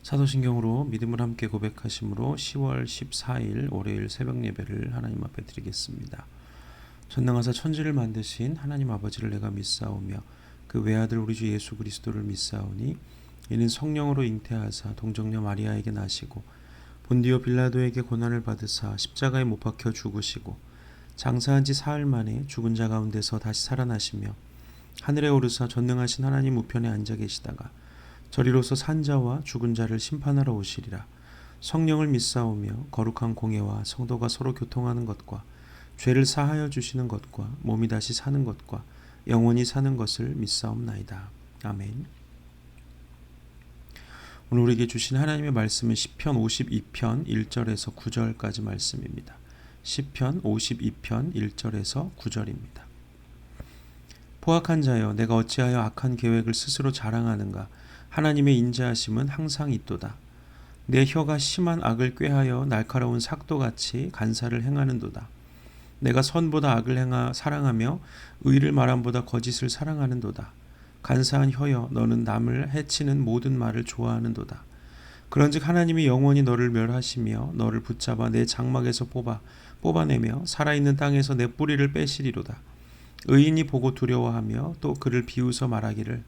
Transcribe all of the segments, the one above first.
사도신경으로 믿음을 함께 고백하심으로 10월 14일 월요일 새벽 예배를 하나님 앞에 드리겠습니다. 전능하사 천지를 만드신 하나님 아버지를 내가 믿사오며 그 외아들 우리 주 예수 그리스도를 믿사오니 이는 성령으로 잉태하사 동정녀 마리아에게 나시고 본디오 빌라도에게 고난을 받으사 십자가에 못 박혀 죽으시고 장사한 지 사흘 만에 죽은 자 가운데서 다시 살아나시며 하늘에 오르사 전능하신 하나님 우편에 앉아 계시다가 저리로서 산자와 죽은 자를 심판하러 오시리라. 성령을 믿사오며 거룩한 공예와 성도가 서로 교통하는 것과 죄를 사하여 주시는 것과 몸이 다시 사는 것과 영원히 사는 것을 믿사옵나이다. 아멘. 오늘 우리에게 주신 하나님의 말씀은 시편 52편 1절에서 9절까지 말씀입니다. 시편 52편 1절에서 9절입니다. 포악한 자여, 내가 어찌하여 악한 계획을 스스로 자랑하는가? 하나님의 인자하심은 항상 있도다. 내 혀가 심한 악을 꾀하여 날카로운 삭도같이 간사를 행하는도다. 내가 선보다 악을 사랑하며 의를 말함보다 거짓을 사랑하는도다. 간사한 혀여, 너는 남을 해치는 모든 말을 좋아하는도다. 그런즉 하나님이 영원히 너를 멸하시며 너를 붙잡아 내 장막에서 뽑아내며 살아있는 땅에서 내 뿌리를 빼시리로다. 의인이 보고 두려워하며 또 그를 비웃어 말하기를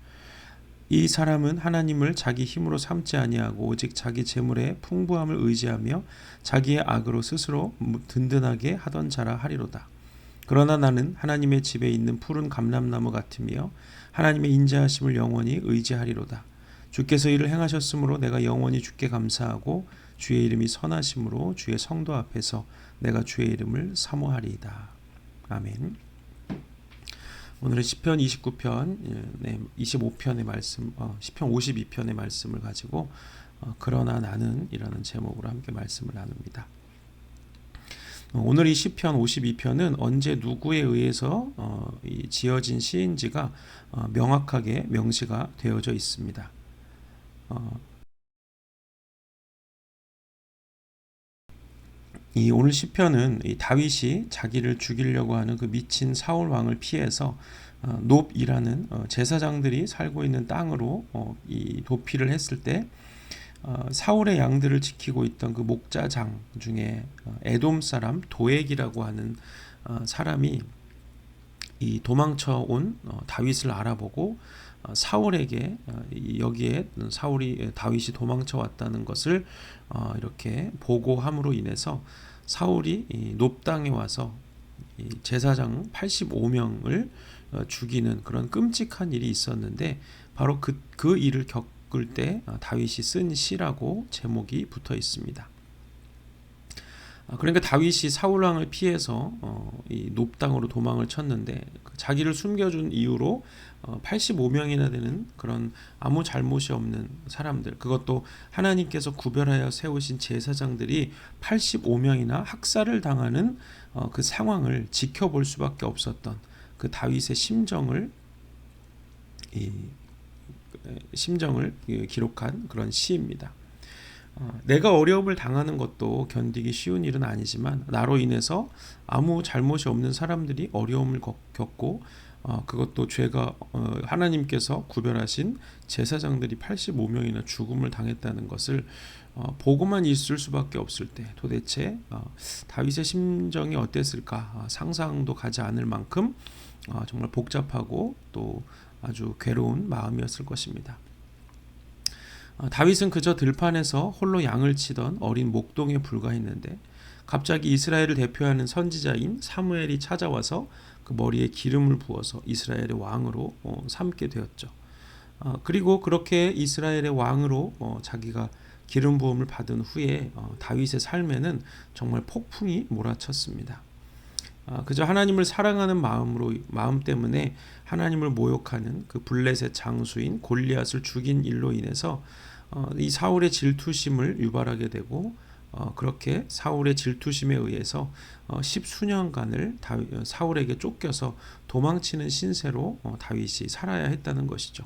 이 사람은 하나님을 자기 힘으로 삼지 아니하고 오직 자기 재물의 풍부함을 의지하며 자기의 악으로 스스로 든든하게 하던 자라 하리로다. 그러나 나는 하나님의 집에 있는 푸른 감람나무 같으며 하나님의 인자하심을 영원히 의지하리로다. 주께서 이를 행하셨으므로 내가 영원히 주께 감사하고 주의 이름이 선하심으로 주의 성도 앞에서 내가 주의 이름을 사모하리이다. 아멘. 오늘은 시편 29편, 25편의 말씀, 시편 52편의 말씀을 가지고 그러나 나는 이라는 제목으로 함께 말씀을 나눕니다. 오늘 이 시편 52편은 언제 누구에 의해서 지어진 시인지가 명확하게 명시가 되어져 있습니다. 이 오늘 시편은 이 다윗이 자기를 죽이려고 하는 그 미친 사울 왕을 피해서 놉이라는 제사장들이 살고 있는 땅으로 이 도피를 했을 때 사울의 양들을 지키고 있던 그 목자장 중에 에돔 사람 도액이라고 하는 사람이 이 도망쳐 온 다윗을 알아보고 사울에게 여기에 다윗이 도망쳐 왔다는 것을 이렇게 보고함으로 인해서 사울이 이 놉 땅에 와서 이 제사장 85명을 죽이는 그런 끔찍한 일이 있었는데 바로 그 일을 겪을 때 다윗이 쓴 시라고 제목이 붙어 있습니다. 그러니까 다윗이 사울 왕을 피해서 이 놉 땅으로 도망을 쳤는데 자기를 숨겨준 이유로 85명이나 되는 그런 아무 잘못이 없는 사람들, 그것도 하나님께서 구별하여 세우신 제사장들이 85명이나 학살을 당하는 그 상황을 지켜볼 수밖에 없었던 그 다윗의 심정을 기록한 그런 시입니다. 내가 어려움을 당하는 것도 견디기 쉬운 일은 아니지만 나로 인해서 아무 잘못이 없는 사람들이 어려움을 겪고 그것도 죄가 하나님께서 구별하신 제사장들이 85명이나 죽음을 당했다는 것을 보고만 있을 수밖에 없을 때 도대체 다윗의 심정이 어땠을까 상상도 가지 않을 만큼 정말 복잡하고 또 아주 괴로운 마음이었을 것입니다. 다윗은 그저 들판에서 홀로 양을 치던 어린 목동에 불과했는데 갑자기 이스라엘을 대표하는 선지자인 사무엘이 찾아와서 그 머리에 기름을 부어서 이스라엘의 왕으로 삼게 되었죠. 그리고 그렇게 이스라엘의 왕으로 자기가 기름 부음을 받은 후에 다윗의 삶에는 정말 폭풍이 몰아쳤습니다. 그저 하나님을 사랑하는 마음 때문에 하나님을 모욕하는 그 블레셋 장수인 골리앗을 죽인 일로 인해서 이 사울의 질투심을 유발하게 되고 그렇게 사울의 질투심에 의해서 10수년간을 사울에게 쫓겨서 도망치는 신세로 다윗이 살아야 했다는 것이죠.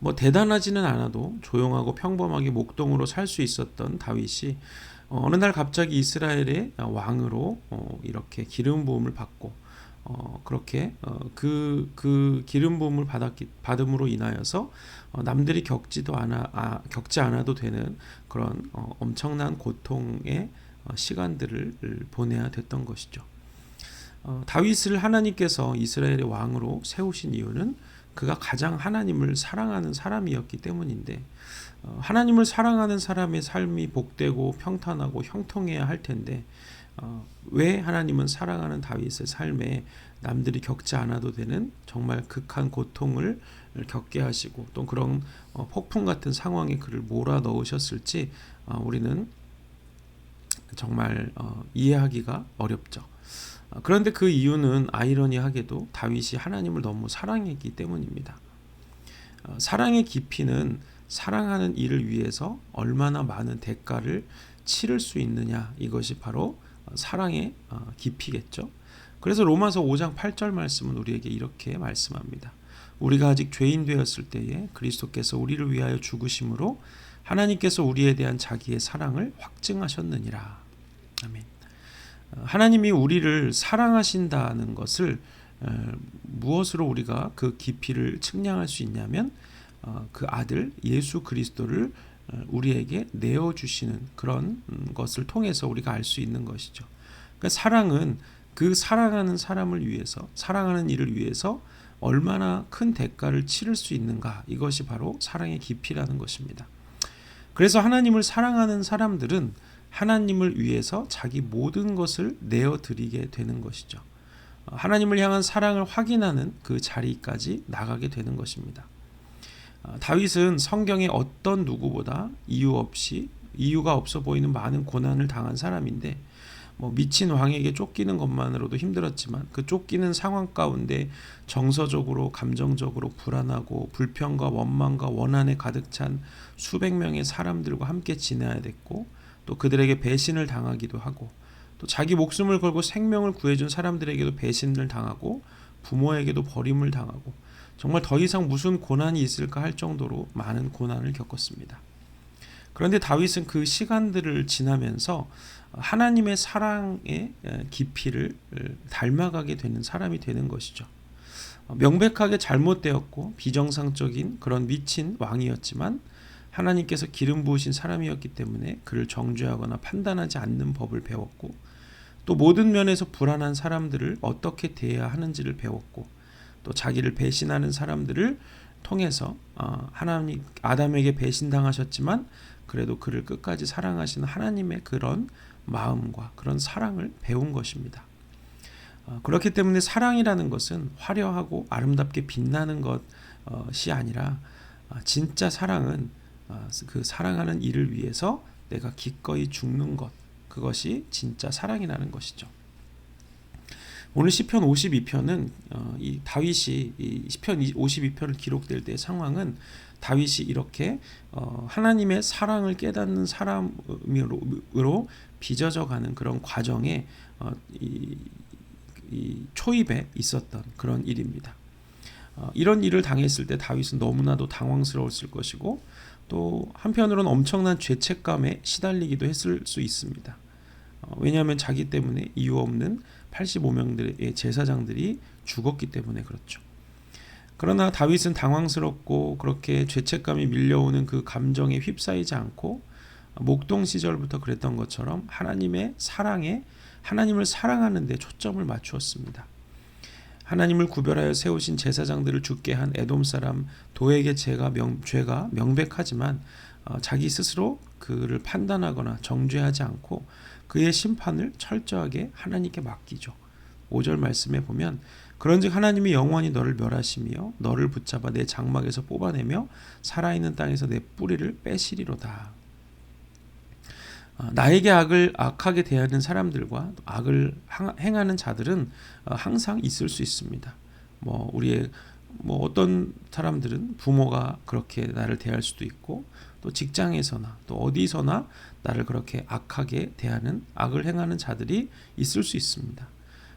뭐 대단하지는 않아도 조용하고 평범하게 목동으로 살 수 있었던 다윗이 어느 날 갑자기 이스라엘의 왕으로 이렇게 기름 부음을 받고 그렇게 그 기름 부음을 받음으로 인하여서 남들이 겪지 않아도 되는 그런 엄청난 고통의 시간들을 보내야 됐던 것이죠. 다윗을 하나님께서 이스라엘의 왕으로 세우신 이유는 그가 가장 하나님을 사랑하는 사람이었기 때문인데, 하나님을 사랑하는 사람의 삶이 복되고 평탄하고 형통해야 할 텐데, 왜 하나님은 사랑하는 다윗의 삶에 남들이 겪지 않아도 되는 정말 극한 고통을 겪게 하시고 또 그런 폭풍 같은 상황에 그를 몰아 넣으셨을지 우리는 정말 이해하기가 어렵죠. 그런데 그 이유는 아이러니하게도 다윗이 하나님을 너무 사랑했기 때문입니다. 사랑의 깊이는 사랑하는 이를 위해서 얼마나 많은 대가를 치를 수 있느냐, 이것이 바로 사랑의 깊이겠죠. 그래서 로마서 5장 8절 말씀은 우리에게 이렇게 말씀합니다. 우리가 아직 죄인 되었을 때에 그리스도께서 우리를 위하여 죽으심으로 하나님께서 우리에 대한 자기의 사랑을 확증하셨느니라. 아멘. 하나님이 우리를 사랑하신다는 것을 무엇으로 우리가 그 깊이를 측량할 수 있냐면 그 아들 예수 그리스도를 우리에게 내어주시는 그런 것을 통해서 우리가 알 수 있는 것이죠. 그러니까 사랑은 그 사랑하는 사람을 위해서, 사랑하는 이를 위해서 얼마나 큰 대가를 치를 수 있는가, 이것이 바로 사랑의 깊이라는 것입니다. 그래서 하나님을 사랑하는 사람들은 하나님을 위해서 자기 모든 것을 내어드리게 되는 것이죠. 하나님을 향한 사랑을 확인하는 그 자리까지 나가게 되는 것입니다. 다윗은 성경의 어떤 누구보다 이유가 없어 보이는 많은 고난을 당한 사람인데, 미친 왕에게 쫓기는 것만으로도 힘들었지만 그 쫓기는 상황 가운데 정서적으로 감정적으로 불안하고 불평과 원망과 원한에 가득 찬 수백 명의 사람들과 함께 지내야 됐고, 또 그들에게 배신을 당하기도 하고, 또 자기 목숨을 걸고 생명을 구해준 사람들에게도 배신을 당하고 부모에게도 버림을 당하고, 정말 더 이상 무슨 고난이 있을까 할 정도로 많은 고난을 겪었습니다. 그런데 다윗은 그 시간들을 지나면서 하나님의 사랑의 깊이를 닮아가게 되는 사람이 되는 것이죠. 명백하게 잘못되었고 비정상적인 그런 미친 왕이었지만 하나님께서 기름 부으신 사람이었기 때문에 그를 정죄하거나 판단하지 않는 법을 배웠고, 또 모든 면에서 불안한 사람들을 어떻게 대해야 하는지를 배웠고, 또 자기를 배신하는 사람들을 통해서 하나님 아담에게 배신당하셨지만 그래도 그를 끝까지 사랑하시는 하나님의 그런 마음과 그런 사랑을 배운 것입니다. 그렇기 때문에 사랑이라는 것은 화려하고 아름답게 빛나는 것이 아니라 진짜 사랑은 그 사랑하는 이를 위해서 내가 기꺼이 죽는 것, 그것이 진짜 사랑이라는 것이죠. 오늘 시편 52편은 이 다윗이 이 시편 52편을 기록될 때의 상황은 다윗이 이렇게 하나님의 사랑을 깨닫는 사람으로 빚어져가는 그런 과정에 이 초입에 있었던 그런 일입니다. 이런 일을 당했을 때 다윗은 너무나도 당황스러웠을 것이고, 또 한편으로는 엄청난 죄책감에 시달리기도 했을 수 있습니다. 왜냐하면 자기 때문에 이유 없는 85명들의 제사장들이 죽었기 때문에 그렇죠. 그러나 다윗은 당황스럽고 그렇게 죄책감이 밀려오는 그 감정에 휩싸이지 않고 목동 시절부터 그랬던 것처럼 하나님의 사랑에, 하나님을 사랑하는 데 초점을 맞추었습니다. 하나님을 구별하여 세우신 제사장들을 죽게 한 에돔 사람 도에게 죄가 명백하지만 자기 스스로 그를 판단하거나 정죄하지 않고 그의 심판을 철저하게 하나님께 맡기죠. 5절 말씀에 보면 그런즉 하나님이 영원히 너를 멸하시며 너를 붙잡아 내 장막에서 뽑아내며 살아있는 땅에서 내 뿌리를 빼시리로다. 나에게 악하게 대하는 사람들과 악을 행하는 자들은 항상 있을 수 있습니다. 우리의 어떤 사람들은 부모가 그렇게 나를 대할 수도 있고, 또 직장에서나 또 어디서나 나를 그렇게 악하게 대하는, 악을 행하는 자들이 있을 수 있습니다.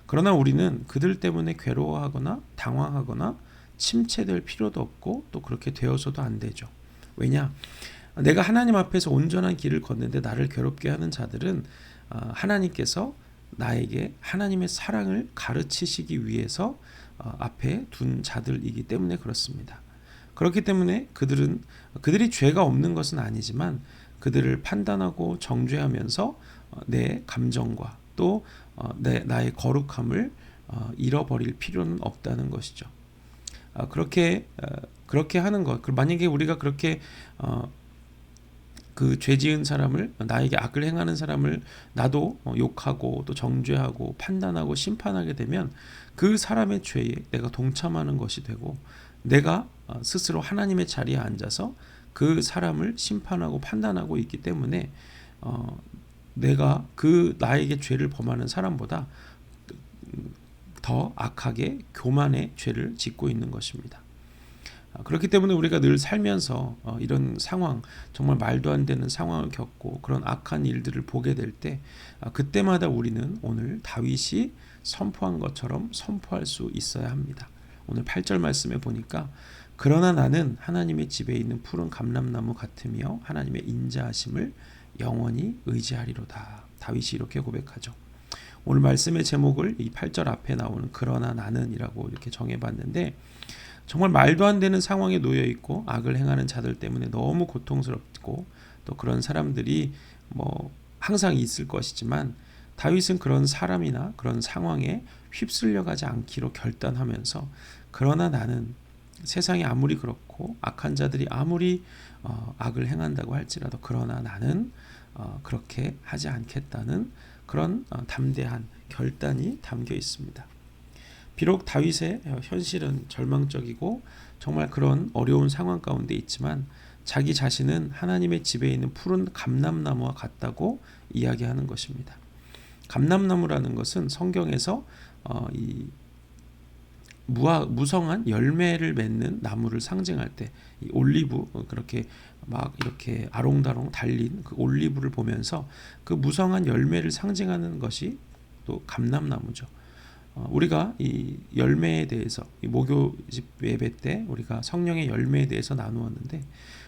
그러나 우리는 그들 때문에 괴로워하거나 당황하거나 침체될 필요도 없고, 또 그렇게 되어서도 안 되죠. 왜냐? 내가 하나님 앞에서 온전한 길을 걷는데 나를 괴롭게 하는 자들은 하나님께서 나에게 하나님의 사랑을 가르치시기 위해서 앞에 둔 자들이기 때문에 그렇습니다. 그렇기 때문에 그들이 죄가 없는 것은 아니지만 그들을 판단하고 정죄하면서 내 감정과 또 나의 거룩함을 잃어버릴 필요는 없다는 것이죠. 그렇게 하는 것. 만약에 우리가 그렇게 그 죄 지은 사람을, 나에게 악을 행하는 사람을 나도 욕하고 또 정죄하고 판단하고 심판하게 되면 그 사람의 죄에 내가 동참하는 것이 되고, 내가 스스로 하나님의 자리에 앉아서 그 사람을 심판하고 판단하고 있기 때문에 내가 나에게 죄를 범하는 사람보다 더 악하게 교만의 죄를 짓고 있는 것입니다. 그렇기 때문에 우리가 늘 살면서 이런 상황, 정말 말도 안 되는 상황을 겪고 그런 악한 일들을 보게 될 때 그때마다 우리는 오늘 다윗이 선포한 것처럼 선포할 수 있어야 합니다. 오늘 8절 말씀에 보니까 그러나 나는 하나님의 집에 있는 푸른 감람나무 같으며 하나님의 인자하심을 영원히 의지하리로다. 다윗이 이렇게 고백하죠. 오늘 말씀의 제목을 이 8절 앞에 나오는 그러나 나는 이라고 이렇게 정해봤는데, 정말 말도 안 되는 상황에 놓여 있고 악을 행하는 자들 때문에 너무 고통스럽고 또 그런 사람들이 항상 있을 것이지만, 다윗은 그런 사람이나 그런 상황에 휩쓸려 가지 않기로 결단하면서 그러나 나는 세상이 아무리 그렇고 악한 자들이 아무리 악을 행한다고 할지라도 그러나 나는 그렇게 하지 않겠다는 그런 담대한 결단이 담겨 있습니다. 비록 다윗의 현실은 절망적이고 정말 그런 어려운 상황 가운데 있지만 자기 자신은 하나님의 집에 있는 푸른 감람나무와 같다고 이야기하는 것입니다. 감람나무라는 것은 성경에서 이 무성한 열매를 맺는 나무를 상징할 때, 이 올리브, 그렇게 막 이렇게 아롱다롱 달린 그 올리브를 보면서 그 무성한 열매를 상징하는 것이 또 감람나무죠. 우리가 이 열매에 대해서 이 목요집 예배 때 우리가 성령의 열매에 대해서 나누었는데,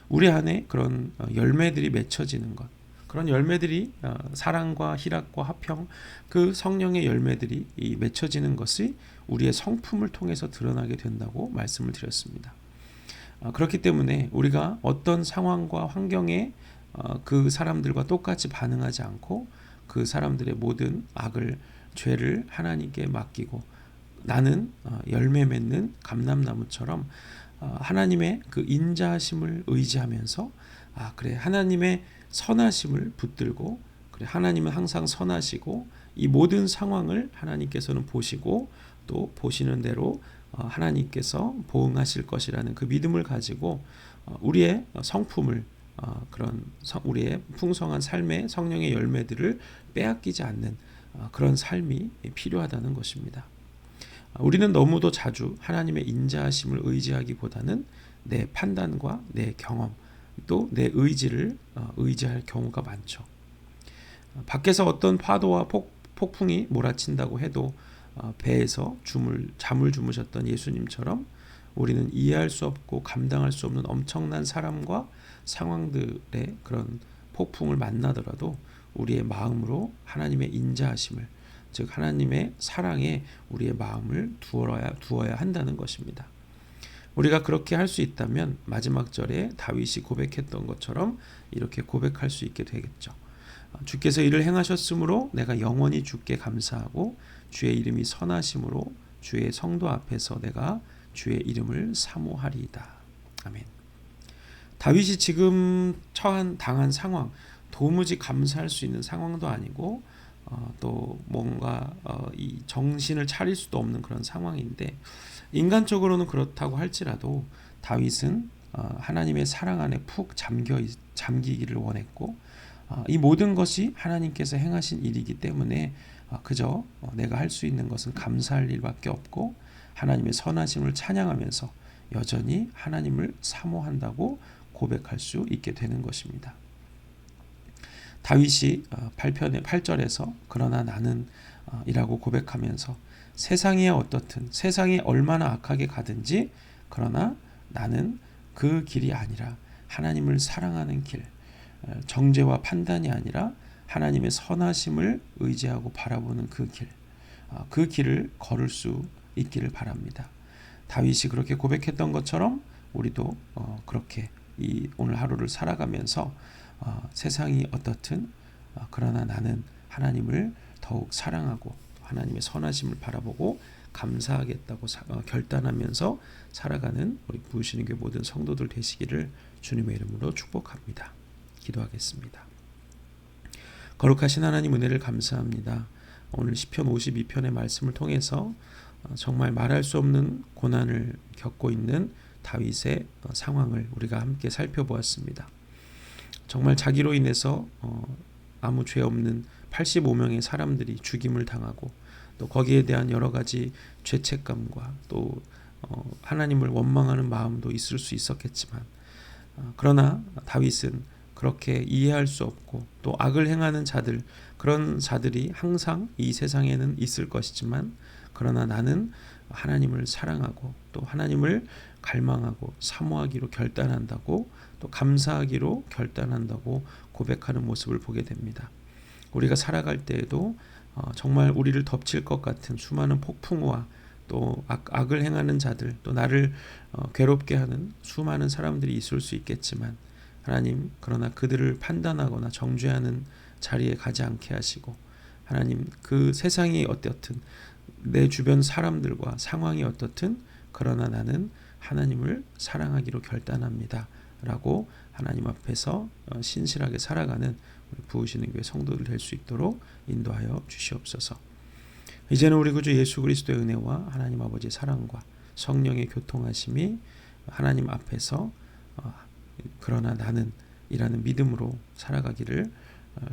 우리 안에 그런 열매들이 맺혀지는 것, 그런 열매들이 사랑과 희락과 화평, 그 성령의 열매들이 맺혀지는 것이 우리의 성품을 통해서 드러나게 된다고 말씀을 드렸습니다. 그렇기 때문에 우리가 어떤 상황과 환경에 그 사람들과 똑같이 반응하지 않고 그 사람들의 모든 죄를 하나님께 맡기고 나는 열매 맺는 감람나무처럼 하나님의 그 인자하심을 의지하면서 그래, 하나님의 선하심을 붙들고, 그래, 하나님은 항상 선하시고 이 모든 상황을 하나님께서는 보시고 또 보시는 대로 하나님께서 보응하실 것이라는 그 믿음을 가지고 우리의 성품을, 우리의 풍성한 삶의 성령의 열매들을 빼앗기지 않는 그런 삶이 필요하다는 것입니다. 우리는 너무도 자주 하나님의 인자하심을 의지하기보다는 내 판단과 내 경험, 또 내 의지를 의지할 경우가 많죠. 밖에서 어떤 파도와 폭풍이 몰아친다고 해도 배에서 잠을 주무셨던 예수님처럼 우리는 이해할 수 없고 감당할 수 없는 엄청난 사람과 상황들의 그런 폭풍을 만나더라도 우리의 마음으로 하나님의 인자하심을, 즉 하나님의 사랑에 우리의 마음을 두어야 한다는 것입니다. 우리가 그렇게 할 수 있다면 마지막 절에 다윗이 고백했던 것처럼 이렇게 고백할 수 있게 되겠죠. 주께서 이를 행하셨으므로 내가 영원히 주께 감사하고 주의 이름이 선하심으로 주의 성도 앞에서 내가 주의 이름을 사모하리이다. 아멘. 다윗이 지금 당한 상황, 도무지 감사할 수 있는 상황도 아니고 또 뭔가 이 정신을 차릴 수도 없는 그런 상황인데, 인간적으로는 그렇다고 할지라도 다윗은 하나님의 사랑 안에 푹 잠기기를 원했고, 이 모든 것이 하나님께서 행하신 일이기 때문에 그저 내가 할 수 있는 것은 감사할 일밖에 없고 하나님의 선하심을 찬양하면서 여전히 하나님을 사모한다고 고백할 수 있게 되는 것입니다. 다윗이 8절에서 그러나 나는 이라고 고백하면서 세상이 어떻든, 세상이 얼마나 악하게 가든지 그러나 나는 그 길이 아니라 하나님을 사랑하는 길, 정죄와 판단이 아니라 하나님의 선하심을 의지하고 바라보는 그 길을 걸을 수 있기를 바랍니다. 다윗이 그렇게 고백했던 것처럼 우리도 그렇게 이 오늘 하루를 살아가면서 세상이 어떻든 그러나 나는 하나님을 더욱 사랑하고 하나님의 선하심을 바라보고 감사하겠다고 결단하면서 살아가는 우리 부으시는 교회 모든 성도들 되시기를 주님의 이름으로 축복합니다. 기도하겠습니다. 거룩하신 하나님 은혜를 감사합니다. 오늘 시편 52편의 말씀을 통해서 정말 말할 수 없는 고난을 겪고 있는 다윗의 상황을 우리가 함께 살펴보았습니다. 정말 자기로 인해서 아무 죄 없는 85명의 사람들이 죽임을 당하고 또 거기에 대한 여러 가지 죄책감과 또 하나님을 원망하는 마음도 있을 수 있었겠지만 그러나 다윗은 그렇게 이해할 수 없고 또 악을 행하는 자들, 그런 자들이 항상 이 세상에는 있을 것이지만 그러나 나는 하나님을 사랑하고 또 하나님을 갈망하고 사모하기로 결단한다고 또 감사하기로 결단한다고 고백하는 모습을 보게 됩니다. 우리가 살아갈 때에도 정말 우리를 덮칠 것 같은 수많은 폭풍우와 또 악을 행하는 자들, 또 나를 괴롭게 하는 수많은 사람들이 있을 수 있겠지만 하나님, 그러나 그들을 판단하거나 정죄하는 자리에 가지 않게 하시고 하나님, 그 세상이 어떻든 내 주변 사람들과 상황이 어떻든 그러나 나는 하나님을 사랑하기로 결단합니다 라고 하나님 앞에서 신실하게 살아가는 우리 부으시는 교회 성도들 될 수 있도록 인도하여 주시옵소서. 이제는 우리 구주 예수 그리스도의 은혜와 하나님 아버지의 사랑과 성령의 교통하심이 하나님 앞에서 그러나 나는 이라는 믿음으로 살아가기를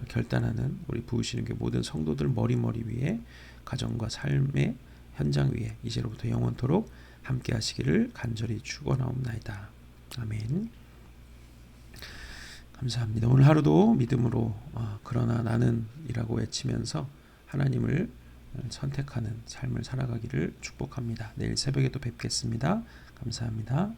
결단하는 우리 부으시는 교회 모든 성도들 머리 위에 가정과 삶의 현장 위에 이제로부터 영원토록 함께 하시기를 간절히 축원하옵나이다. 아멘. 감사합니다. 오늘 하루도 믿음으로 그러나 나는 이라고 외치면서 하나님을 선택하는 삶을 살아가기를 축복합니다. 내일 새벽에 또 뵙겠습니다. 감사합니다.